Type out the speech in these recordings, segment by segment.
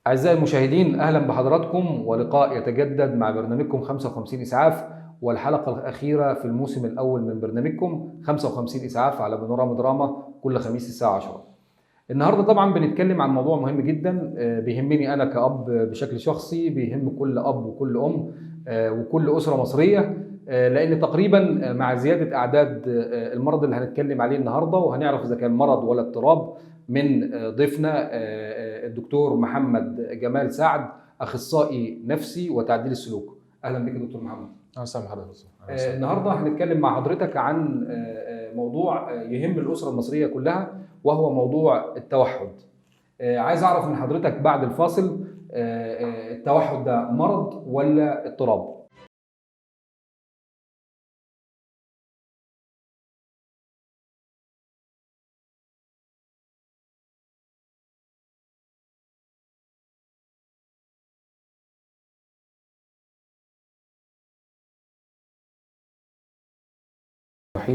أعزائي المشاهدين، أهلا بحضراتكم ولقاء يتجدد مع برنامجكم 55 إسعاف، والحلقة الأخيرة في الموسم الأول من برنامجكم 55 إسعاف على بانوراما دراما كل خميس الساعة 10. النهاردة طبعا بنتكلم عن موضوع مهم جدا بيهمني أنا كأب بشكل شخصي، بيهم كل أب وكل أم وكل أسرة مصرية، لأن تقريبا مع زيادة أعداد المرض اللي هنتكلم عليه النهاردة، وهنعرف إذا كان مرض ولا اضطراب من ضيفنا الدكتور محمد جمال سعد، أخصائي نفسي وتعديل السلوك. أهلا بك دكتور محمد. أهلا وسهلا بحضرتك. النهارده هنتكلم مع حضرتك عن موضوع يهم الأسرة المصرية كلها، وهو موضوع التوحد. عايز أعرف من حضرتك بعد الفاصل، التوحد ده مرض ولا اضطراب؟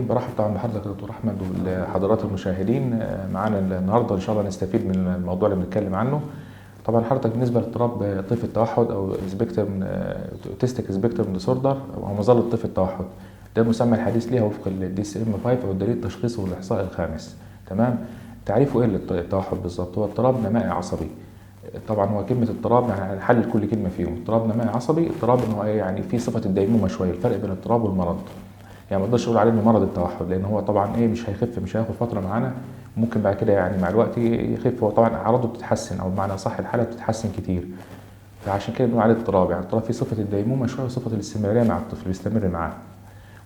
برحب طبعا بحضرتك يا دكتور احمد وحضرات المشاهدين معانا النهارده ان شاء الله نستفيد من الموضوع اللي بنتكلم عنه. طبعا حضرتك بالنسبه لاضطراب طيف التوحد او سبيكترم اوتيستيك سبيكترم ديسوردر او مظله طيف التوحد، ده المسمى الحديث ليها وفق الدي سي ام 5 او الدليل التشخيصي والاحصاء الخامس. تمام. تعريفه ايه التوحد بالظبط؟ هو اضطراب نمائي عصبي. طبعا هو كلمه اضطراب يعني هنحلل كل كلمه فيهم. اضطراب نمائي عصبي، اضطراب ان هو يعني في صفه الديمومه شويه، الفرق بين الاضطراب والمرض. يعني ما اقدرش اقول عليه انه مرض التوحد، لان هو طبعا مش هيخف، مش هياخد فتره معانا، ممكن بعد كده يعني مع الوقت يخف. هو طبعا اعراضه بتتحسن، او بمعنى صح الحاله بتتحسن كتير، فعشان كده بنقول عليه اضطراب. يعني اضطراب فيه صفه الديمومه شويه وصفه الاستمراريه مع الطفل، بيستمر معاه.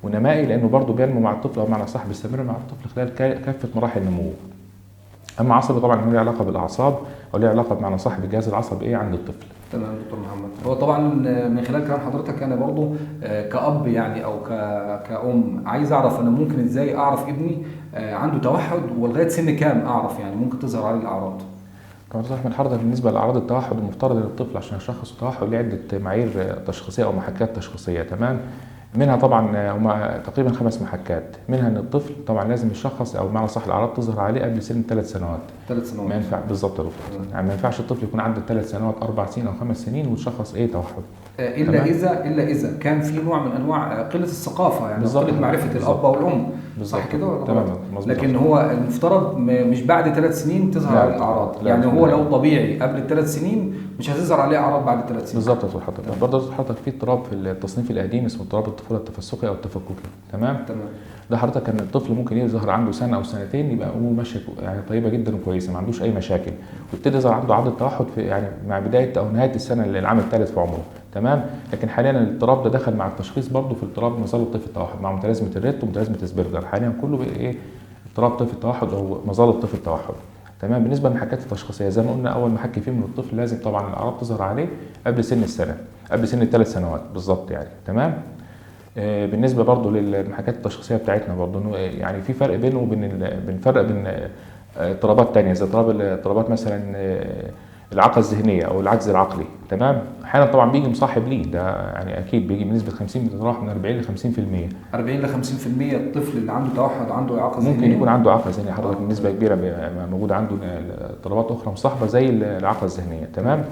ونمائي لانه برضه بينمو مع الطفل، او بمعنى صح بيستمر مع الطفل خلال كافه مراحل النمو. اما عصبي طبعا له علاقه بالاعصاب، او له علاقه بمعنى صح بالجهاز العصبي عند الطفل. تمام دكتور محمد. هو طبعا من خلال كلام حضرتك انا برضو كأب يعني او كأم عايز اعرف انا ممكن ازاي اعرف ابني عنده توحد، ولغايه سن كام اعرف يعني ممكن تظهر عليه الاعراض. طبعا من حضرتك بالنسبه لاعراض التوحد، المفترض ان الطفل عشان يشخص التوحد له عده معايير تشخيصيه او محكات تشخيصيه. تمام. منها طبعا هما تقريبا 5 محكات. منها ان الطفل طبعا لازم يشخص، او بمعنى صح الاعراض تظهر عليه قبل سن 3 سنوات. 3 سنوات ما ينفع بالظبط يا دكتور، يعني ما ينفعش الطفل يكون عنده 3 سنوات 4 سنين او 5 سنين وتشخص توحد. الا اذا كان في نوع من انواع قله الثقافه، يعني قله معرفه الاب والام. صح كده ولا تمام. لكن هو المفترض مش بعد 3 سنين تظهر عليه الاعراض. يعني هو لو طبيعي قبل ال3 سنين مش هتظهر عليه اعراض بعد ال3 سنين. بالظبط يا دكتور حضرتك. برضه حضرتك في اضطراب في التصنيف القديم اسمه اضطراب الطفوله التفسقي او التفككي. تمام. ده حضرتك كان الطفل ممكن يظهر عنده سنه او سنتين يبقى اموره ماشيه يعني طيبه جدا وكويسه، ما عندوش اي مشاكل، ويبتدي يظهر عنده عرض التوحد في يعني مع بدايه او نهايه السنه العام الثالث في عمره. تمام. لكن حاليا الاضطراب ده دخل مع التشخيص برضه في اضطراب مظله طيف التوحد مع متلازمه الريت ومتلازمه اسبرجر. حاليا كله اضطراب طيف التوحد او مظله طيف التوحد. تمام. بالنسبه للمحكات التشخيصيه زي ما قلنا، اول محك فيه من الطفل لازم طبعا الاعراض تظهر عليه قبل سن السنه، قبل سن ال3 سنوات بالظبط يعني. تمام. بالنسبه برضو للمحاكات التشخيصيه بتاعتنا برضو يعني في فرق بينه وبين فرق بين اضطرابات تانية زي اضطرابات مثلا الإعاقة الذهنية او العجز العقلي. تمام. احيانا طبعا بيجي مصاحب ليه ده، يعني اكيد بيجي بنسبه 50 بتتراوح من 40 ل 50%. 40 ل 50% الطفل اللي عنده توحد عنده اعاقه ذهنيه. ممكن يكون عنده اعاقه ذهنيه حضرتك بنسبه كبيره موجوده عنده اضطرابات اخرى مصاحبه زي الاعاقه الذهنيه. تمام.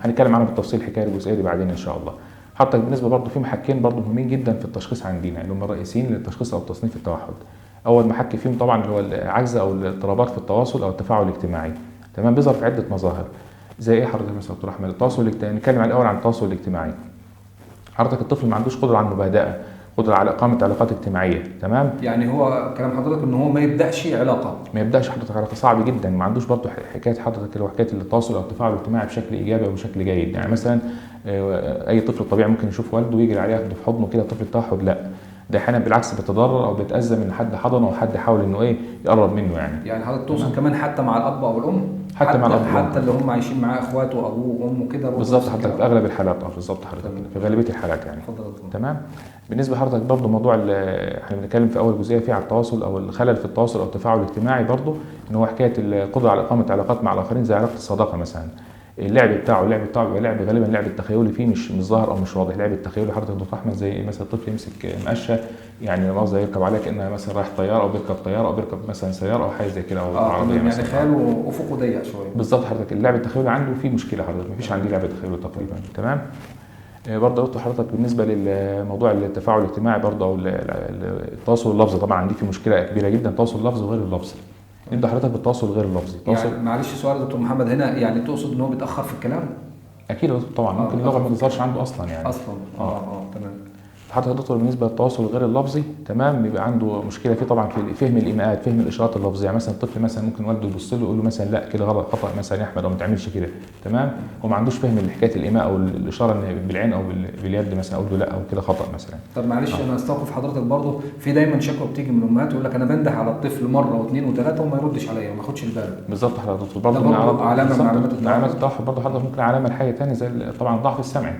هنتكلم عنها بالتفصيل حكايه الجزئيه دي بعدين ان شاء الله. حتى بالنسبه برضه في محكين برضه مهمين جدا في التشخيص عندنا، اللي هم الرئيسيين للتشخيص او تصنيف التوحد. اول محك فيهم طبعا اللي هو العجز او الاضطرابات في التواصل او التفاعل الاجتماعي. تمام. بيظهر في عده مظاهر. زي حضرتك مثلا دكتور احمد؟ التواصل الاجتماعي. نتكلم الاول عن التواصل الاجتماعي. حضرتك الطفل ما عندوش قدره على المبادئه، قدره على اقامه علاقات اجتماعيه. تمام. يعني هو كلام حضرتك ان هو ما يبداش علاقه، ما يبداش حضرتك علاقه، صعب جدا. ما عندوش برضه حكايه حضرتك اللي هو حكايه التواصل او التفاعل الاجتماعي بشكل ايجابي او بشكل جيد. يعني مثلا اي طفل طبيعي ممكن يشوف والده ويجري عليه ياخده في حضنه كده. طفل التوحد لا، ده احيانا بالعكس بيتضرر او بيتاذى من حد حضنه او حد حاول انه يقرب منه يعني. يعني حضرتك توصل كمان حتى مع الاب او الام، حتى مع الاب حتى اللي هم عايشين معاه اخواته وابوه وامه كده بالظبط حضرتك في اغلب الحالات. بالظبط حضرتك في غالبيه الحالات يعني. تمام. بالنسبه لحضرتك برضه موضوع احنا بنتكلم في اول جزئيه فيه على التواصل او الخلل في التواصل او التفاعل الاجتماعي برضه، ان هو حكايه القدره على اقامه علاقات مع الاخرين زي علاقه الصداقه مثلا. اللعب بتاعه بيبقى لعب غالبا لعب التخيلي فيه مش ظاهر او مش واضح. لعب التخيلي حضرتك يا دكتور احمد زي مثلا الطفل يمسك مقشه، يعني مؤاخذه يركب عليها كانها مثلا رايح طياره، او بيركب طياره، او بيركب مثلا سياره او حاجه زي كده، او عربيه يعني مثلا. خياله افقه ضيق شويه. بالظبط حضرتك، اللعب التخيلي عنده فيه مشكله حضرتك، مفيش عندي لعب تخيلي تقريبا. تمام. برضه قلت لحضرتك بالنسبه للموضوع التفاعل الاجتماعي برضه، او التواصل اللفظي، طبعا عندي فيه مشكله كبيره جدا، التواصل اللفظي وغير اللفظي. نبدا حضرتك بالتواصل غير اللفظي. يعني معلش سؤال يا دكتور محمد هنا، يعني تقصد ان هو بيتاخر في الكلام؟ اكيد طبعا، ممكن اللغه ما تظهرش عنده اصلا يعني. اصلا تمام. حتى دكتور بالنسبه للتواصل غير اللفظي، تمام، بيبقى عنده مشكله فيه طبعا في فهم الايماءات، فهم الاشارات اللفظيه. يعني مثلا الطفل مثلا ممكن والده يبص له يقول له مثلا لا كده غلط، خطا مثلا يا احمد، او ما تعملش كده. تمام. هو ما عندوش فهم لحكايه الايماء او الاشاره ان بالعين او باليد مثلا اقول له لا او كده خطا مثلا. طب معلش انا استوقف حضرتك برضه، في دايما شكوى بتيجي من الامهات يقول لك انا بنده على الطفل مره واثنين وثلاثه وما يردش عليا وما ياخدش البال. بالظبط حضرتك برضه علامه من علامات التوحد. برضه حضرتك ممكن علامه لحاجه ثانيه زي طبعا الضعف السمعي.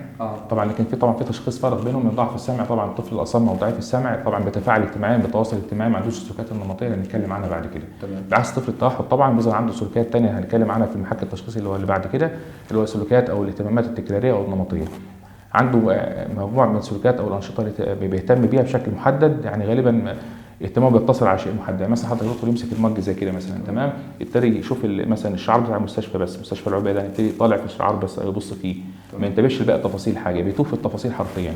طبعا لكن في تشخيص فرق بينهم من الضعف السمعي. طبعا الطفل الاصم او ضعيف السمع طبعا بيتفاعل اجتماعيا، بتواصل اجتماعي، ما عندوش السلوكيات النمطيه اللي هنتكلم عنها بعد كده. تمام. بعكس طفل التوحد طبعا بيظهر عنده سلوكيات ثانيه هنتكلم عنها في المحك التشخيصي اللي هو اللي بعد كده، اللي هو السلوكيات او الاهتمامات التكراريه او النمطيه. عنده مجموعه من السلوكيات او الانشطه اللي بيهتم بيها بشكل محدد، يعني غالبا اهتمامه بيقتصر على شيء محدد. يعني مثلا حضرتك يدخل يمسك المج زي كده مثلا، تمام، يبتدي يشوف مثلا الشعار بتاع المستشفى بس، مستشفى العبيد، يبتدي يطالع في الشعار بس يبص فيه، ما ينتبهش لباقي تفاصيل حاجه، بيتوه في التفاصيل حرفيا.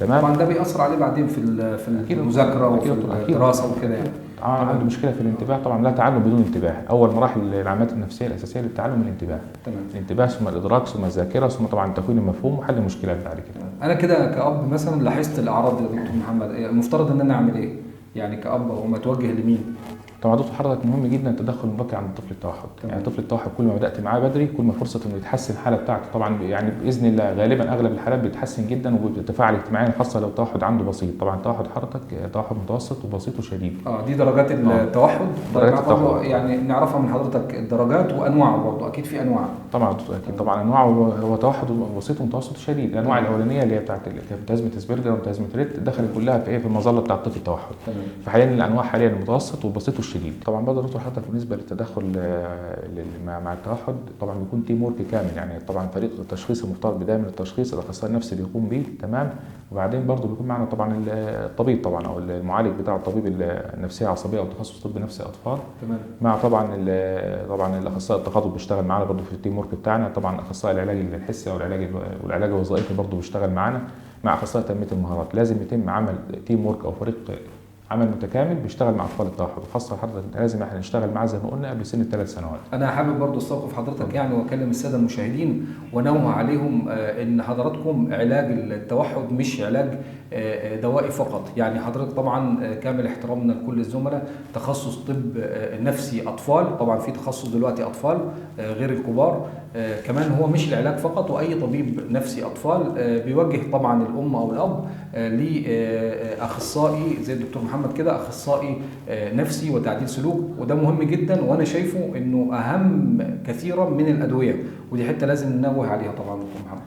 تمام. طبعا ده بيأثر عليه بعدين في المذاكره وفي الدراسه وكده يعني. عنده مشكله في الانتباه طبعا، لا تعلم بدون انتباه. اول مراحل العلامات النفسيه الاساسيه للتعلم الانتباه. تمام. الانتباه ثم الادراك ثم الذاكره ثم طبعا تكوين المفهوم وحل المشكلات بعد كده. انا كده كأب مثلا لاحظت الاعراض يا دكتور محمد، المفترض ان انا اعمل ايه؟ يعني كأب وما اتوجه لمين؟ طبعا دكتور حضرتك مهم جدا التدخل المبكر عند طفل التوحد. يعني طفل التوحد كل ما بدات معاه بدري كل ما فرصه انه يتحسن الحاله بتاعته. طبعا يعني باذن الله غالبا اغلب الحالات بتتحسن جدا وبتتفاعل اجتماعيا، خاصه لو التوحد عنده بسيط. طبعا توحد حضرتك توحد متوسط وبسيط وشديد. دي درجات التوحد. درجات التوحد يعني نعرفها من حضرتك الدرجات وانواعه برضه، اكيد في انواع. طبعا اكيد طبعا انواعه. هو توحد بسيط ومتوسط وشديد. الانواع الاولانيه اللي هي بتاعت متازمه اسبرجر ومتازمه ريت دخلت كلها في في المظله بتاعت طفل التوحد. فحاليا الانواع حاليا المتوسط والبسيط والشديد. طبعا برضه دكتور حضرتك بالنسبه للتدخل مع التوحد طبعا بيكون تيم ورك كامل. يعني طبعا فريق التشخيص المفترض بدايه من التشخيص الاخصائي النفسي بيقوم بيه، تمام، وبعدين برضه بيكون معنا طبعا الطبيب طبعا او المعالج بتاع الطبيب النفسيه العصبيه او تخصص طب نفسي اطفال، تمام، مع طبعا الاخصائي التخاطب بيشتغل معانا برضه في التيم ورك بتاعنا. طبعا اخصائي العلاج الحسي او العلاج الوظائفي برضه بيشتغل معانا، مع اخصائي تنميه المهارات. لازم يتم عمل تيم ورك او فريق عمل متكامل بيشتغل مع اطفال التوحد، وخاصه حضرتك لازم احنا نشتغل معاه زي ما قلنا قبل سن ال3 سنوات. انا حابب برضه استوقف حضرتك يعني واكلم الساده المشاهدين وانوه عليهم ان حضراتكم علاج التوحد مش علاج دوائي فقط. يعني حضرتك طبعا كامل احترامنا لكل الزملاء، تخصص طب نفسي اطفال، طبعا في تخصص دلوقتي اطفال غير الكبار، كمان هو مش العلاج فقط. واي طبيب نفسي اطفال بيوجه طبعا الام او الاب لاخصائي زي الدكتور محمد كده، اخصائي نفسي وتعديل سلوك، وده مهم جدا وانا شايفه انه اهم كثيرا من الادويه، ودي حته لازم ننوه عليها طبعا دكتور محمد.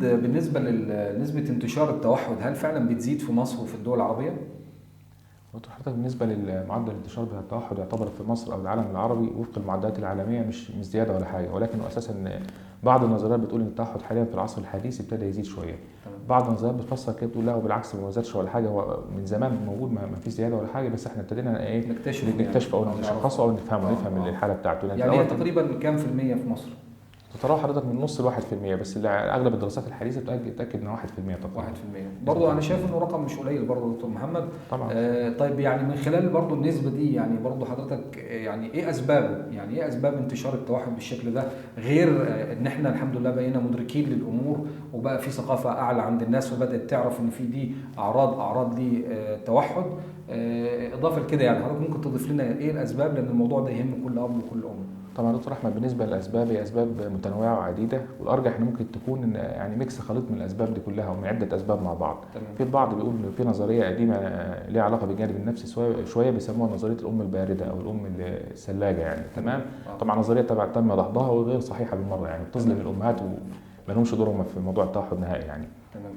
بالنسبه لنسبه انتشار التوحد، هل فعلا بتزيد في مصر وفي الدول العربيه؟ حضرتك بالنسبه للمعدل الانتشار بتاع التوحد يعتبر في مصر او العالم العربي وفق المعدلات العالميه مش زياده ولا حاجه، ولكن اساسا بعض النظريات بتقول ان التوحد حاليا في العصر الحديث ابتدى يزيد شويه. بعض النظريات بتفسر كده بتقول لا وبالعكس ما زادش ولا حاجه، هو من زمان موجود ما فيش زياده ولا حاجه، بس احنا ابتدينا نكتشف او نشخصه او نفهم الحاله بتاعته. يعني هي تقريبا كام في المية في مصر؟ تتراوح حضرتك من نص ل 1%، بس اغلب الدراسات الحديثه تاكد ان 1% تقريبا. 1% برضه انا شايف انه رقم مش قليل برضه دكتور محمد. طبعا. طيب يعني من خلال برضه النسبه دي، يعني برضه حضرتك يعني ايه اسبابه؟ يعني ايه اسباب انتشار التوحد بالشكل ده، غير ان احنا الحمد لله بقينا مدركين للامور وبقى في ثقافه اعلى عند الناس وبدات تعرف ان في دي اعراض دي توحد. اضافه لكده يعني حضرتك ممكن تضيف لنا ايه الاسباب، لان الموضوع ده يهم كل اب وكل ام. طبعا دكتور احمد بالنسبه للاسباب هي اسباب متنوعه وعديده، والارجح ان ممكن تكون إن يعني ميكس خليط من الاسباب دي كلها ومن عده اسباب مع بعض. تمام. في البعض بيقول إن في نظريه قديمه ليها علاقه بالجانب النفسي شويه بيسموها نظريه الام البارده او الام الثلاجه يعني. تمام. طبعا نظريه تم دحضها وغير صحيحه بالمره، يعني بتظلم الامهات وما لهمش دورهم في موضوع التوحد نهائي يعني.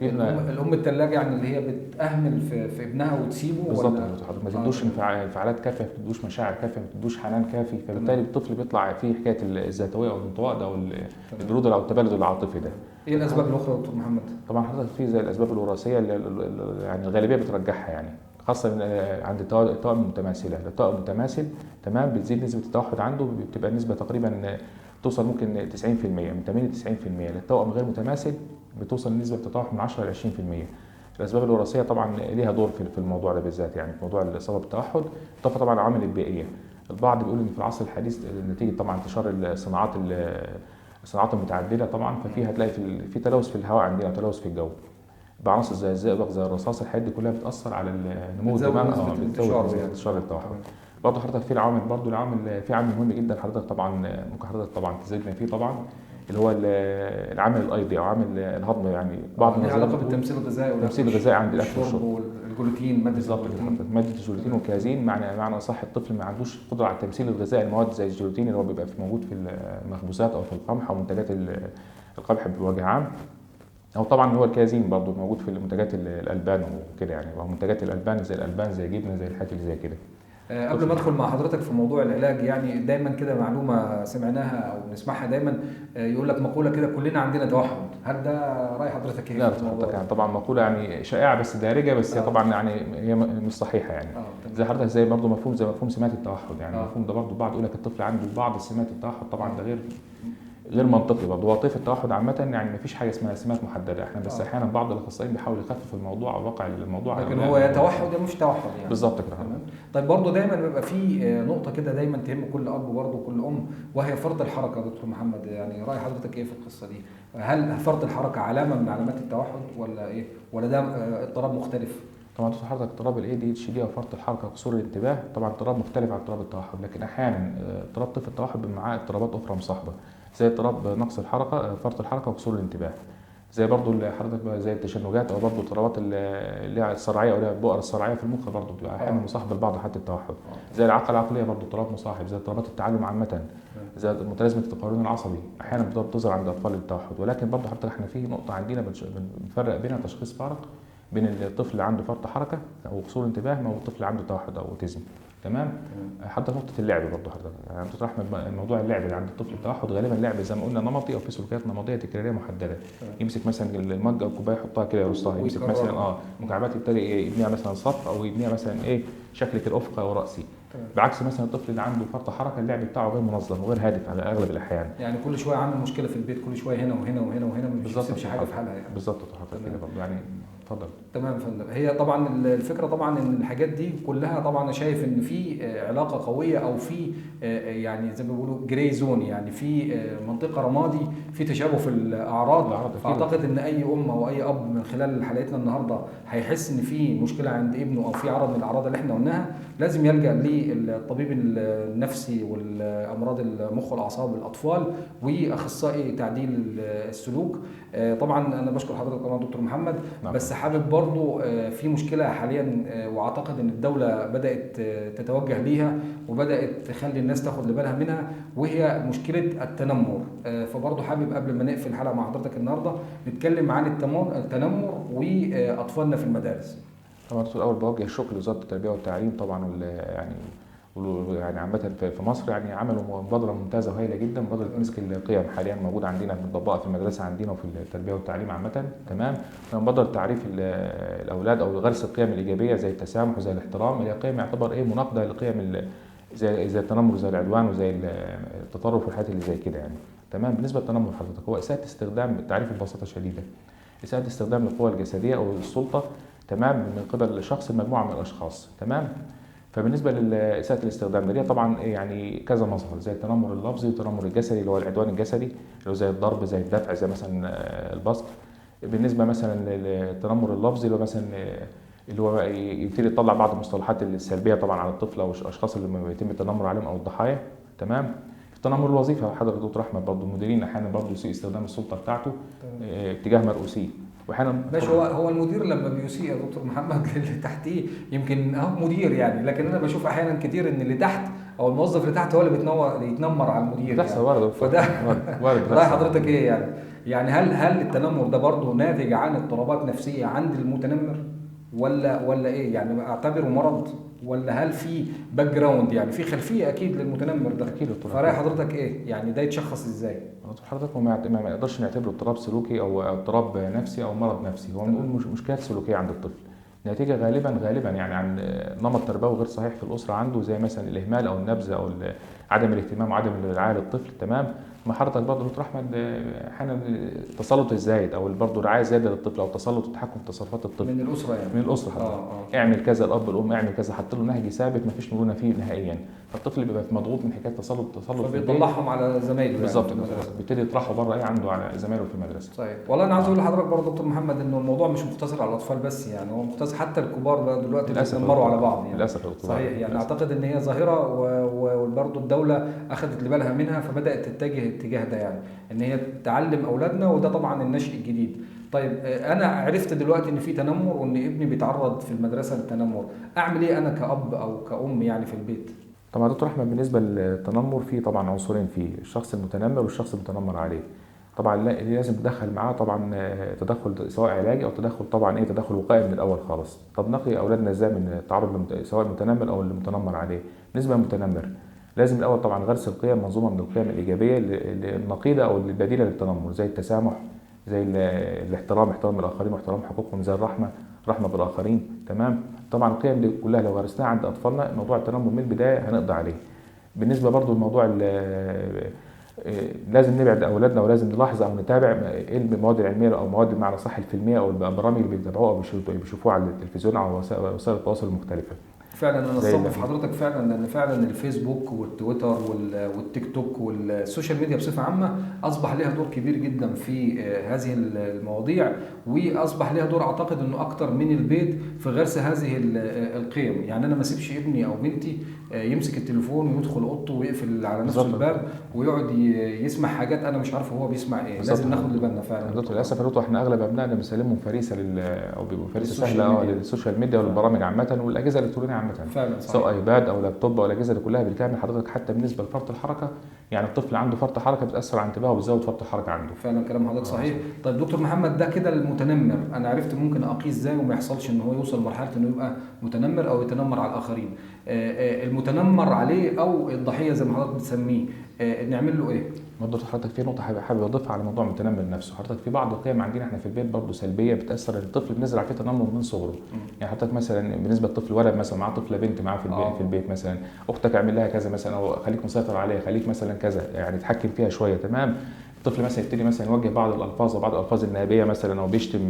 الام الثلاجه يعني اللي هي بتأهمل في ابنها وتسيبه، بالظبط. ولا ما تدوش انفعالات كافيه، ما تدوش مشاعر كافيه، ما تدوش حنان كافي، فبالتالي الطفل بيطلع فيه حكايه الذاتويه او الانطواء ده او البرود او التبلد العاطفي ده. ايه الاسباب الاخرى يا دكتور محمد؟ طبعا حضرتك في زي الاسباب الوراثيه اللي يعني الغالبيه بترجحها يعني، خاصه عند التوائم المتماثله. التوائم المتماثل تمام بتزيد نسبه التوحد عنده، بتبقى النسبه تقريبا توصل ممكن 90%، من 80 ل 90%. للتوأم غير متماثل بتوصل نسبه التوحد من 10 ل 20%. الاسباب الوراثيه طبعا ليها دور في الموضوع ده بالذات، يعني في موضوع الاصابه بالتوحد. اضافه طبعا العوامل البيئيه. البعض بيقول ان في العصر الحديث نتيجه طبعا انتشار الصناعات المتعدده طبعا، ففي هتلاقي في تلوث في الهواء عندنا وتلوث في الجو بعناصر زي الزئبق زي الرصاص. الحاجات دي كلها بتاثر على نمو الدماغ، بتزود انتشار التوحد. برضه حضرتك في العوامل في عامل مهم جدا حضرتك طبعا ممكن حضرتك طبعا تزيدنا فيه طبعا، اللي هو العامل الايضي او عامل الهضم. يعني بعض الناس علاقه بالتمثيل الغذائي التمثيل الغذائي عند الاكل والشرب والجلوتين، ماده بالظبط كده. ماده الجلوتين والكازين، معنى صح الطفل ما عندوش قدره على التمثيل الغذائي المواد زي الجلوتين اللي هو بيبقى موجود في المخبوزات او في القمح او منتجات القمح بوجه عام، او طبعا هو الكازين برضه موجود في منتجات الالبان وكده يعني، او منتجات الالبان زي جبنه زي الحاجات اللي زي كده. قبل ما ادخل مع حضرتك في موضوع العلاج، يعني دايما كده معلومه سمعناها او نسمعها دايما، يقول لك مقوله كده كلنا عندنا توحد. هل ده راي حضرتك ايه؟ لا حضرتك يعني طبعا مقوله يعني شائعه بس دارجه، بس هي طبعا يعني هي مش صحيحه يعني. زي حضرتك زي برضه مفهوم سمات التوحد يعني. المفهوم ده برضه البعض يقول لك الطفل عنده بعض سمات التوحد، طبعا ده غير منطقي برضه. هو طيف التوحد عامه يعني ما فيش حاجه اسمها سمات محدده، احنا بس احيانا بعض الاخصائيين بيحاول يخفف الموضوع او واقع الموضوع، لكن هو يا توحد يا مش توحد يعني. بالظبط كده. طيب برضه دايما بيبقى في نقطه كده دايما تهم كل اب برضه وكل ام، وهي فرط الحركه. دكتور محمد يعني راي حضرتك ايه في القصه دي؟ هل فرط الحركه علامه من علامات التوحد ولا ايه؟ ولا ده اضطراب مختلف؟ طبعا حضرتك اضطراب ADHD او فرط الحركه وقصور الانتباه طبعا اضطراب مختلف عن اضطراب التوحد، لكن احيانا اضطراب طيف التوحد معاه اضطرابات اخرى مصاحبه زي اضطراب نقص الحركه، فرط الحركه وقصور الانتباه، زي برضو حضرتك زي التشنجات او برضو اضطرابات اللي هي الصرعيه او البؤر الصرعيه في المخ برضو بتبقى احيانا مصاحبه لبعض حتى التوحد، زي العقل العقليه برضو اضطراب مصاحب، زي اضطرابات التعلم عامه، زي متلازمه التقارن العصبي احيانا بتظهر عند اطفال التوحد. ولكن برضو حتى احنا في نقطه عندنا بنفرق بين تشخيص فارق بين الطفل اللي عنده فرط حركه او قصور انتباه او الطفل اللي عنده توحد او اوتيزم. تمام. حتى نقطه اللعب برضه حضرتك يعني دكتور احمد، موضوع اللعب اللي عند الطفل التوحد غالبا لعب زي ما قلنا نمطي او في سلوكيات نمطيه تكراريه محدده. يمسك مثلا المج او الكوبايه يحطها كده يرصها، يمسك مثلا مكعبات يبتدي يبنيها مثلا صف او يبنيها مثلا شكل كده افقي او راسي. بعكس مثلا الطفل اللي عنده فرط حركه اللعب بتاعه غير منظم وغير هادف على اغلب الاحيان، يعني كل شويه عامل مشكله في البيت، كل شويه هنا وهنا وهنا وهنا، ما بيسيبش حاجه في حالها يعني. بالظبط كده برضه يعني. اتفضل. تمام يا فندم. هي طبعا الفكره طبعا ان الحاجات دي كلها طبعا انا شايف ان في علاقه قويه او في يعني زي ما بيقولوا جراي زون، يعني في منطقه رمادي في تشابه في الاعراض. اعتقد ان اي ام او اي اب من خلال حلقتنا النهارده هيحس ان في مشكله عند ابنه او في عرض من الاعراض اللي احنا قلناها، لازم يلجا للطبيب النفسي والامراض المخ والاعصاب والاطفال واخصائي تعديل السلوك. طبعا انا بشكر حضرتك طبعا دكتور محمد. بس حابب برضو في مشكله حاليا واعتقد ان الدوله بدات تتوجه ليها وبدات تخلي الناس تاخد بالها منها، وهي مشكله التنمر. فبرضو حابب قبل ما نقفل الحلقه مع حضرتك النهارده نتكلم عن التنمر واطفالنا في المدارس. طبعا الاول بوجه الشكر لوزاره التربيه والتعليم طبعا، يعني عامة في مصر يعني عملوا مبادرة ممتازة وهائلة جدا، مبادرة مسك القيم حاليا موجودة عندنا مطبقة في المدرسة عندنا وفي التربية والتعليم عامة. تمام. مبادرة تعريف الأولاد أو غرس القيم الإيجابية زي التسامح وزي الاحترام، اللي هي قيم يعتبر مناقضة لقيم زي التنمر وزي العدوان وزي التطرف والحاجات اللي زي كده يعني. تمام. بالنسبة للتنمر حضرتك هو إساءة استخدام، التعريف ببساطة شديدة إساءة استخدام القوى الجسدية أو السلطة تمام من قبل شخص مجموعة من الأشخاص. تمام. فبالنسبه لاساءه الاستخدام ده طبعا يعني كذا مظهر زي التنمر اللفظي والتنمر الجسدي اللي هو العدوان الجسدي اللي هو زي الضرب زي الدفع زي مثلا البسط. بالنسبه مثلا للتنمر اللفظي اللي هو يبتدي يطلع بعض المصطلحات السلبيه طبعا على الطفل او الاشخاص اللي بيتم التنمر عليهم او الضحايا. تمام. التنمر الوظيفي حضرتك دكتور احمد، برضه المديرين احيانا برضه يسيء استخدام السلطه بتاعته اتجاه مرؤوسيه، واحيانا ماشي. هو المدير لما بيسيء يا دكتور محمد اللي تحتيه يمكن اهو مدير يعني، لكن انا بشوف احيانا كتير ان اللي تحت او الموظف اللي تحت هو اللي يتنمر على المدير بتحصل يعني. وارد فده وارد راي حضرتك ايه يعني؟ يعني هل التنمر ده برضه ناتج عن اضطرابات نفسيه عند المتنمر ولا ايه يعني؟ اعتبره مرض ولا هل في باك جراوند يعني في خلفيه اكيد للمتنمر ده؟ اكيد دكتور. فراي حضرتك ايه يعني؟ ده يتشخص ازاي؟ حضرتك ما نقدرش نعتبره اضطراب سلوكي او اضطراب نفسي او مرض نفسي، هو بنقول مشكلات سلوكيه عند الطفل نتيجه غالبا يعني عن نمط تربوي غير صحيح في الاسره عنده، زي مثلا الاهمال او النبذ او عدم الاهتمام وعدم الرعايه للطفل. تمام. ما حضرتك برضه دكتور احمد احيانا التسلط الزايد او برضه الرعايه الزايده للطفل او التسلط والتحكم في تصرفات الطفل من الاسره يعني. من الاسره حضرتك. اعمل كذا، الاب الام اعمل كذا، حط له نهج ثابت ما فيش مرونه فيه نهائيا، فالطفل بيبقى مضغوط من حكايه تسلط فبيطلعهم على زمايله بالظبط يعني بيبتدي يطرحوا بره عنده على زمايله في المدرسه. صحيح. والله انا عاوز اقول لحضرتك برضه دكتور محمد انه الموضوع مش مقتصر على الاطفال بس يعني، هو مقتصر حتى الكبار بقى دلوقتي بيتنمروا على بعض يعني. للاسف يا دكتور. صحيح يعني للأسف. اعتقد ان هي ظاهره وبرضه الدوله اخذت بالها منها فبدات تتجه الاتجاه ده يعني، ان هي تعلم اولادنا، وده طبعا النشء الجديد. طيب انا عرفت دلوقتي ان في تنمر وان ابني بيتعرض في المدرسه للتنمر، اعمل ايه انا كأب او كأم يعني في البيت؟ طبعا دكتور احمد بالنسبه للتنمر في طبعا عنصرين فيه، الشخص المتنمر والشخص المتنمر عليه. طبعا لازم تدخل معاه طبعا تدخل سواء علاجي او تدخل طبعا تدخل وقائي من الاول خالص. طب نقي اولادنا ازاي من التعرض سواء المتنمر او المتنمر عليه؟ بالنسبه للمتنمر لازم الاول طبعا غرس القيم، منظومه من القيم الايجابيه النقيضه او البديله للتنمر، زي التسامح، زي الاحترام، احترام الاخرين واحترام حقوقهم، زي الرحمه بالاخرين. تمام. طبعا القيم دي كلها لو غرسناها عند اطفالنا موضوع التنمر من البدايه هنقضي عليه. بالنسبه برضو لموضوع لازم نبعد اولادنا ولازم نلاحظ او نتابع ايه المواد العلميه او مواد بمعنى صح الفيلميه او البرامج اللي بيتابعوها او بيشوفوها على التلفزيون او وسائل التواصل المختلفه. فعلا انا استضيف حضرتك فعلا، لان فعلا الفيسبوك والتويتر والتيك توك والسوشيال ميديا بصفه عامه اصبح لها دور كبير جدا في هذه المواضيع، واصبح لها دور اعتقد انه اكتر من البيت في غرس هذه القيم. يعني انا ما اسيبش ابني او بنتي يمسك التليفون ويدخل اوضته ويقفل على نفسه الباب ويقعد يسمع حاجات انا مش عارف هو بيسمع ايه. لازم ناخد بالنا فعلا. للاسف يا دكتور احنا اغلب ابنائنا بنسلمهم فريسه او بيبقوا فريسه سهله للسوشيال ميديا والبرامج عامه والاجهزه الالكترونيه عامه، فعلا سواء ايباد او لابتوب او الاجهزه دي كلها بالكامل حضرتك. حتى بالنسبه لفرط الحركه، يعني الطفل عنده فرط حركه بتاثر على انتباهه وبتزود فرط الحركه عنده. فعلا كلام حضرتك صحيح. طيب دكتور محمد ده كده المتنمر، انا عرفت ممكن اقيس ازاي وما يحصلش ان هو يوصل لمرحله انه يبقى متنمر او يتنمر على الاخرين. المتنمر عليه او الضحيه زي ما حضرتك بتسميه نعمل له ايه؟ برضه حضرتك في نقطه حابب اضيفها على موضوع المتنمر نفسه. حضرتك في بعض القيم عندنا احنا في البيت برضه سلبيه بتاثر، الطفل بنزرع فيه تنمر من صغره. يعني حضرتك مثلا بالنسبه للطفل ولد مثلا معاه طفله بنت معاه في البيت مثلا، اختك اعمل لها كذا مثلا او خليك مسيطر عليها، خليك مثلا كذا، يعني تحكم فيها شويه. تمام. الطفل مثلا يبتدي مثلا يوجه بعض الالفاظ وبعض الالفاظ النابيه مثلا او بيشتم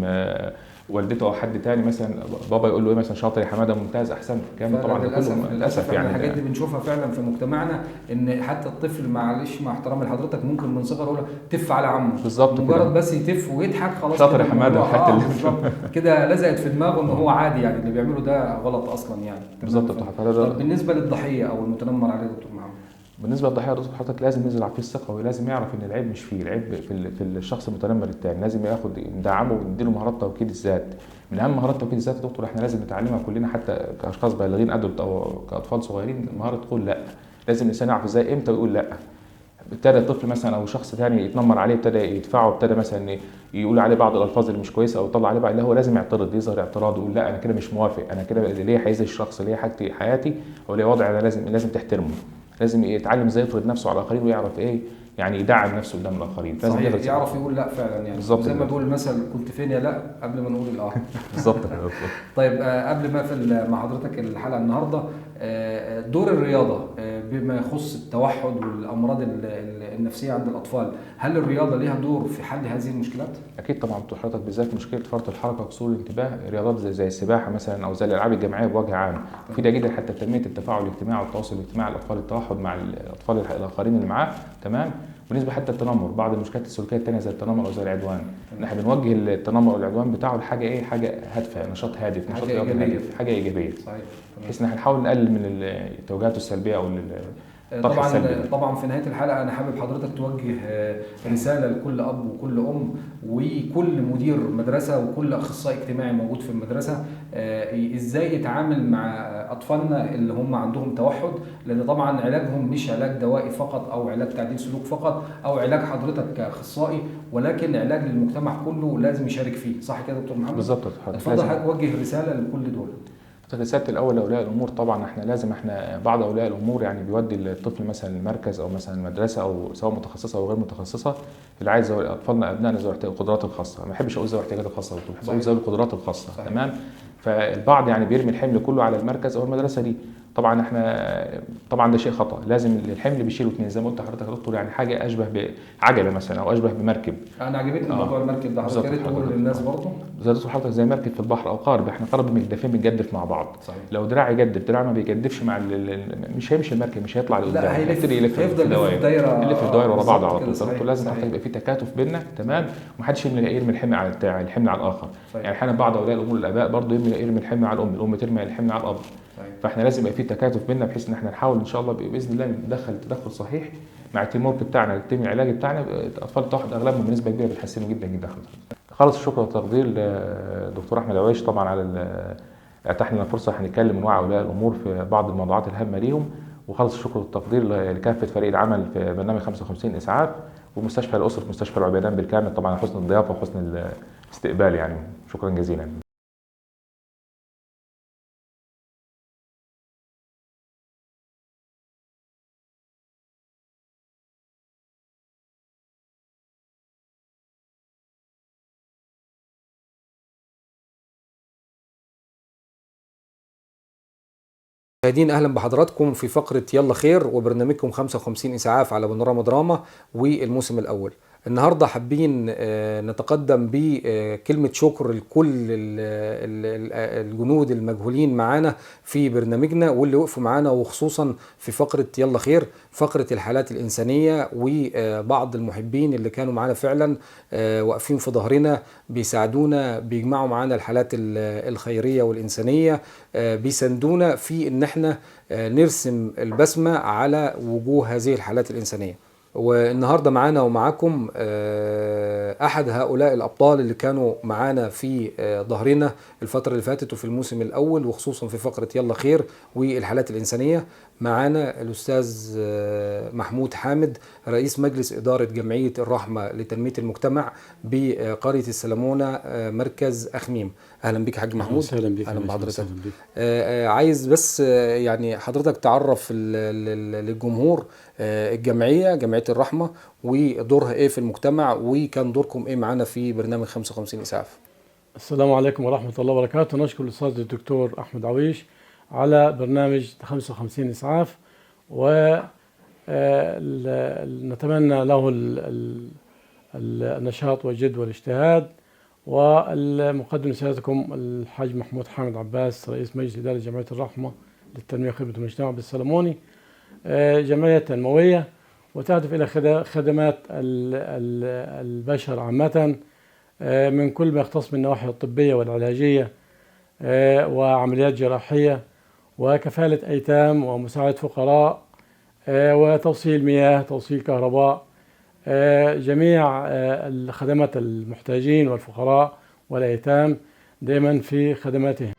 والدته او حد تاني مثلا، بابا يقول له ايه مثلا شاطر يا حماده ممتاز احسنت كلام. طبعا للاسف يعني الحاجات دي بنشوفها فعلا في مجتمعنا، ان حتى الطفل معلش مع احترامي لحضرتك ممكن من صغره يقول تف على عمه بالظبط، مجرد بس يتف ويضحك خلاص شاطر يا حماده بالظبط كده لزقت في دماغه ان هو عادي، يعني اللي بيعمله ده غلط اصلا يعني. بالظبط. طب بالنسبه للضحيه او المتنمر عليه دكتور محمد، بالنسبه للضحيه دكتور حضرتك لازم نزرع فيه الثقه ولازم يعرف ان العيب مش فيه، العيب في الشخص المتنمر الثاني. لازم ياخد ندعمه ونديله مهارات توكيد الذات. من اهم مهارات توكيد الذات يا دكتور احنا لازم نتعلمها كلنا حتى كاشخاص بالغين ادلت او كاطفال صغيرين، مهاره تقول لا. لازم الانسان يعرف ازاي امتى يقول لا. ابتدى الطفل مثلا او شخص ثاني يتنمر عليه، ابتدى يدفعه، ابتدى مثلا يقول عليه بعض الالفاظ اللي مش كويسه او يطلع عليه بعض، هو لازم يعترض، يظهر اعتراض ويقول لا انا كده مش موافق، انا كده ليه هيأذي الشخص، ليه حياتي او ليه وضعي، انا لازم تحترمه. لازم يتعلم ازاي يفرض نفسه على الاخرين ويعرف يعني يدعم نفسه قدام الاخرين. لازم يعرف يقول لا فعلا يعني. زي ما بقول المثل كنت فين يا لا قبل ما نقول الاه. بالظبط كده. طيب قبل ما اقفل مع حضرتك الحلقه النهارده، دور الرياضه بما يخص التوحد والامراض النفسيه عند الاطفال، هل الرياضه ليها دور في حل هذه المشكلات؟ اكيد طبعا حضرتك، بالذات مشكله فرط الحركه وقصور الانتباه، رياضات زي السباحه مثلا او زي الالعاب الجماعيه بوجه عام مفيده جدا حتى تنميه التفاعل الاجتماعي والتواصل الاجتماعي للاطفال، التوحد مع الاطفال الاخرين اللي معاه. تمام. بالنسبه حتى التنمر، بعض المشكلات السلوكيه الثانيه زي التنمر او زي العدوان، احنا بنوجه التنمر والعدوان بتاعه لحاجه حاجه هادفه، نشاط هادف، حاجه ايجابيه. حاجه ايجابيه صحيح. بحيث ان احنا نحاول نقلل من التوجهات السلبيه او الطرح السلبي. طبعا في نهايه الحلقه انا حابب حضرتك توجه رساله لكل اب وكل ام وكل مدير مدرسه وكل اخصائي اجتماعي موجود في المدرسه، ازاي يتعامل مع اطفالنا اللي هم عندهم توحد، لان طبعا علاجهم مش علاج دوائي فقط او علاج تعديل سلوك فقط او علاج حضرتك كاخصائي، ولكن علاج للمجتمع كله لازم يشارك فيه. صح كده يا دكتور محمد؟ بالظبط. اتفضل حضرتك وجه رساله لكل دول. رسالة الأول لأولياء الأمور، طبعا احنا بعض أولياء الأمور يعني بيودي الطفل مثلا المركز أو مثلا المدرسة أو سواء متخصصة أو غير متخصصة، اللي عايز أطفالنا أبنائنا ذوي القدرات الخاصة، ما بحبش أقول ذوي الاحتياجات الخاصة، بحب أقول ذوي القدرات الخاصة. صحيح. تمام. فالبعض يعني بيرمي الحمل كله على المركز أو المدرسة دي، طبعا ده شيء خطأ. لازم الحمل بيشيله اثنين زي ما قلت لحضرتك يا دكتور، يعني حاجة أشبه بعجلة مثلا أو أشبه بمركب. أنا عجبتني موضوع المركب ده، حضرتك يا ريت تقول للناس برضه. زي دكتور حضرتك زي مركب في البحر أو قارب، احنا قارب مجدفين بنجدف مع بعض. صحيح. لو دراع يجدف دراع ما بيجدفش مع مش هيمشي المركب، مش هيطلع لقدام، لا هيبتدي يلف في الدوائر ورا بعض على طول. صحيح. لازم حضرتك يبقى في تكاتف بيننا، تمام، ومحدش يرمي الحمل على الحمل على الآخر. صحيح. يعني احيانا بعض أولياء الأمور الآباء برضه يرمي الحمل على الأم ترمي الحمل على الأب. صحيح. فاحنا لازم يبقى في تكاتف بيننا، بحيث ان احنا نحاول ان شاء الله باذن الله ندخل تدخل صحيح مع التيم ورك بتاعنا، التيم العلاجي بتاعنا. اطفال التوحد اغلبهم بنسبه كبيره بيتحسنوا جدا جدا. خالص الشكر والتقدير لدكتور احمد عويش طبعا على اتاح لنا فرصه هنتكلم ونوعي اولياء الامور في بعض الموضوعات الهامه ليهم. وخالص الشكر والتقدير لكافه فريق العمل في برنامج 55 اسعاف ومستشفى الاسره مستشفى العبيدان بالكامل، طبعا حسن الضيافه وحسن الاستقبال، يعني شكرا جزيلا. مشاهدين اهلا بحضراتكم في فقره يلا خير وبرنامجكم 55 اسعاف على بانوراما دراما والموسم الاول. النهارده حابين نتقدم بكلمه شكر لكل الجنود المجهولين معانا في برنامجنا واللي وقفوا معانا، وخصوصا في فقره يلا خير، فقره الحالات الانسانيه، وبعض المحبين اللي كانوا معانا فعلا واقفين في ظهرنا بيساعدونا، بيجمعوا معانا الحالات الخيريه والانسانيه، بيساندونا في ان احنا نرسم البسمه على وجوه هذه الحالات الانسانيه. والنهارده معانا ومعاكم احد هؤلاء الابطال اللي كانوا معانا في ظهرنا الفتره اللي فاتت وفي الموسم الاول، وخصوصا في فقره يلا خير والحالات الانسانيه. معانا الاستاذ محمود حامد، رئيس مجلس اداره جمعيه الرحمه لتنميه المجتمع بقريه السلمونه مركز اخميم. اهلا بك حاج محمود. اهلا بك. اهلا بحضرتك. عايز بس يعني حضرتك تعرف للجمهور الجمعيه، جمعيه الرحمه، ودورها ايه في المجتمع، وكان دوركم ايه معانا في برنامج 55 اسعاف. السلام عليكم ورحمه الله وبركاته. نشكر الاستاذ الدكتور احمد عويش على برنامج 55 اسعاف، ونتمنى له النشاط والجد والاجتهاد. والمقدم لسيادتكم الحاج محمود حامد عباس، رئيس مجلس اداره جمعيه الرحمه للتنميه وخدمه المجتمع بالسلموني. جمعيه تنمويه وتهدف الى خدمات البشر عامه من كل ما يختص بالنواحي الطبيه والعلاجيه وعمليات جراحيه وكفاله ايتام ومساعده فقراء وتوصيل مياه، توصيل كهرباء، جميع الخدمات المحتاجين والفقراء والايتام دائما في خدماتهم.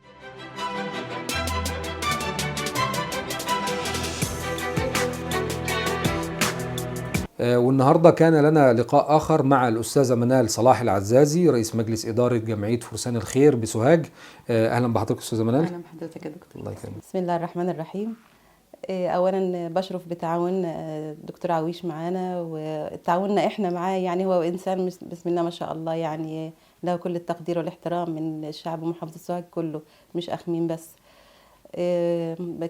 والنهارده كان لنا لقاء اخر مع الاستاذه منال صلاح العزازي، رئيس مجلس اداره جمعيه فرسان الخير بسوهاج. اهلا بحضرتك استاذه منال. اهلا بحضرتك يا دكتور. الله يكرمك. بسم الله الرحمن الرحيم. اولا بشرف بتعاون الدكتور عويش معانا، وتعاوننا احنا معاه، يعني هو انسان بسم الله ما شاء الله، يعني له كل التقدير والاحترام من الشعب ومحافظه سوهاج كله، مش اخميم بس.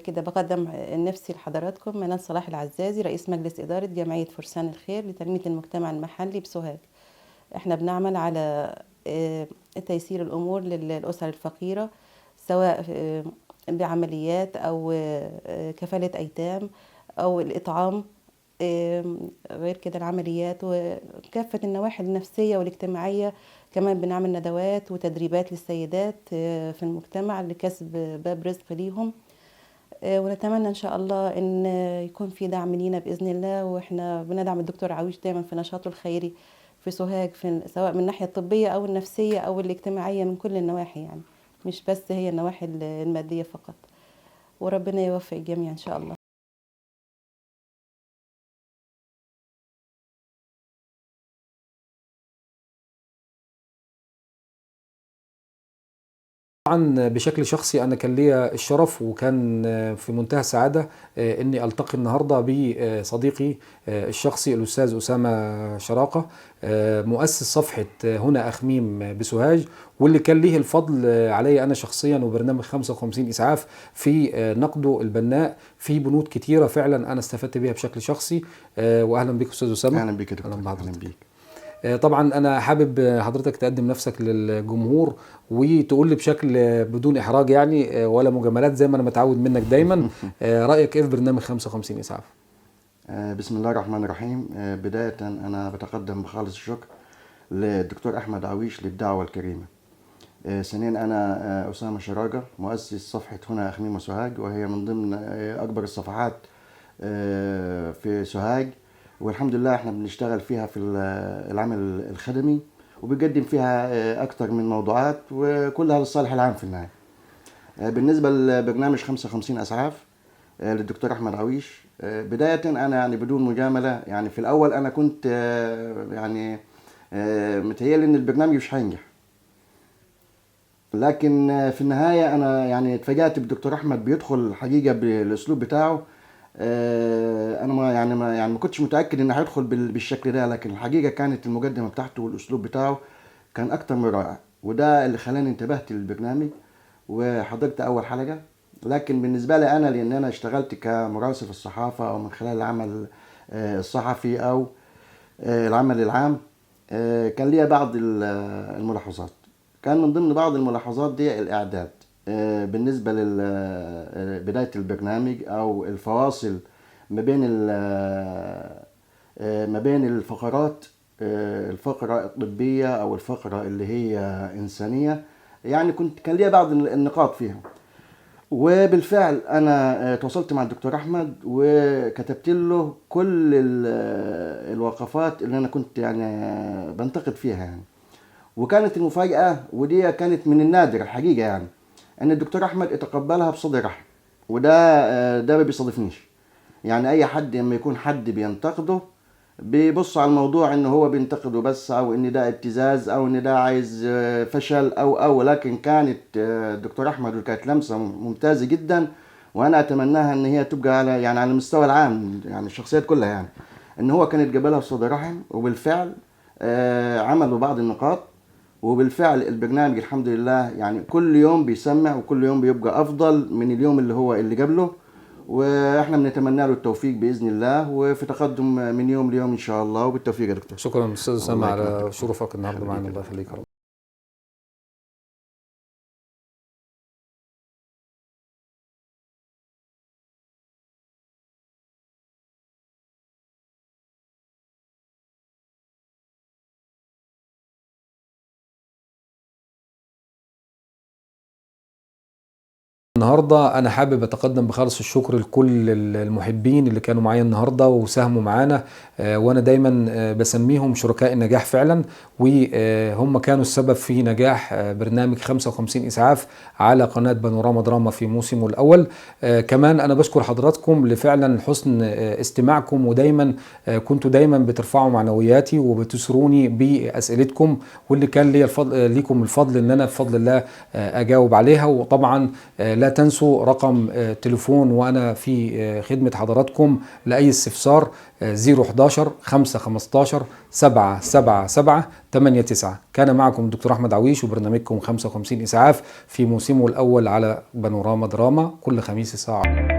كده بقدم نفسي لحضراتكم منال صلاح العزازي، رئيس مجلس إدارة جمعية فرسان الخير لتنمية المجتمع المحلي بسوهاج. احنا بنعمل على تيسير الأمور للأسر الفقيرة، سواء بعمليات أو كفالة أيتام أو الإطعام، غير كده العمليات وكافة النواحي النفسية والاجتماعية. كمان بنعمل ندوات وتدريبات للسيدات في المجتمع لكسب باب رزق ليهم. ونتمنى ان شاء الله ان يكون في دعم لينا باذن الله، واحنا بندعم الدكتور عويش دايما في نشاطه الخيري في سوهاج، سواء من الناحيه الطبيه او النفسيه او الاجتماعيه، من كل النواحي يعني، مش بس هي النواحي الماديه فقط. وربنا يوفق الجميع ان شاء الله. طبعا بشكل شخصي انا كان ليا الشرف وكان في منتهى السعاده اني التقي النهارده بصديقي الشخصي الاستاذ اسامه شراقه، مؤسس صفحه هنا اخميم بسوهاج، واللي كان ليه الفضل علي انا شخصيا وبرنامج 55 اسعاف في نقده البناء في بنود كتيره فعلا انا استفدت بيها بشكل شخصي. واهلا بك استاذ اسامه. اهلا بك يا دكتور. اهلا اهلا بحضرتك. بيك. طبعا انا حابب حضرتك تقدم نفسك للجمهور وتقول لي بشكل بدون احراج يعني ولا مجاملات زي ما انا متعود منك دايما، رايك ايه في برنامج 55 اسعاف؟ بسم الله الرحمن الرحيم. بداية أنا بتقدم بخالص الشكر للدكتور أحمد عويش للدعوة الكريمة. ثانيا أنا أسامة شراقة، مؤسس صفحة هنا أخميم وسوهاج، وهي من ضمن أكبر الصفحات في سوهاج، والحمد لله احنا بنشتغل فيها في العمل الخدمي، وبنقدم فيها أكثر من موضوعات وكلها للصالح العام في النهاية. بالنسبة لبرنامج 55 أسعاف للدكتور أحمد عويش، بداية أنا يعني بدون مجاملة، يعني في الأول أنا كنت يعني متهيألي إن البرنامج مش هينجح، لكن في النهاية أنا يعني اتفاجأت بالدكتور أحمد بيدخل الحقيقة بالأسلوب بتاعه. أنا ما كنتش متأكد إنه هيدخل بالشكل ده، لكن الحقيقة كانت المقدمة بتاعته والأسلوب بتاعه كان أكتر من رائع، وده اللي خلاني انتبهت للبرنامج وحضرت أول حلقة. لكن بالنسبة لي أنا، لأن أنا اشتغلت كمراسل في الصحافة أو من خلال العمل الصحفي أو العمل العام، كان ليا بعض الملاحظات. كان من ضمن بعض الملاحظات دي الإعداد بالنسبة لبداية البرنامج أو الفواصل ما بين الفقرات، الفقرة الطبية أو الفقرة اللي هي إنسانية، يعني كان ليا بعض النقاط فيها. وبالفعل انا تواصلت مع الدكتور احمد وكتبت له كل الوقفات اللي انا كنت يعني بنتقد فيها يعني. وكانت المفاجأة، ودي كانت من النادر الحقيقة، يعني ان الدكتور احمد اتقبلها بصدر رحب، وده ما بيصادفنيش. يعني اي حد لما يكون حد بينتقده بيبص على الموضوع انه هو بينتقده بس، او ان ده ابتزاز، او ان ده عايز فشل او لكن كانت دكتور احمد كانت لمسه ممتازه جدا، وانا اتمناها ان هي تبقى على المستوى العام، يعني الشخصيات كلها، يعني ان هو كان يتقبلها بصدر رحم. وبالفعل عملوا بعض النقاط، وبالفعل البرنامج الحمد لله يعني كل يوم بيسمع وكل يوم بيبقى افضل من اليوم اللي قبله، واحنا بنتمنى له التوفيق باذن الله، وفي تقدم من يوم ليوم ان شاء الله، وبالتوفيق يا دكتور. شكرا استاذ اسامه على شرفك النهارده معنا، الله يخليك. النهارده انا حابب اتقدم بخالص الشكر لكل المحبين اللي كانوا معايا النهارده وساهموا معانا، وانا دايما بسميهم شركاء النجاح فعلا، وهم كانوا السبب في نجاح برنامج 55 اسعاف على قناه بانوراما دراما في موسمه الاول. كمان انا بشكر حضراتكم لفعلا حسن استماعكم، ودايما كنتوا دايما بترفعوا معنوياتي وبتسروني باسئلتكم، واللي كان ليكم الفضل ان انا بفضل الله اجاوب عليها. وطبعا لا تنسوا رقم تليفون وانا في خدمة حضراتكم لأي استفسار 011 515 777 89. كان معكم الدكتور أحمد عويش وبرنامجكم 55 إسعاف في موسمه الأول على بانوراما دراما كل خميس الساعة 10.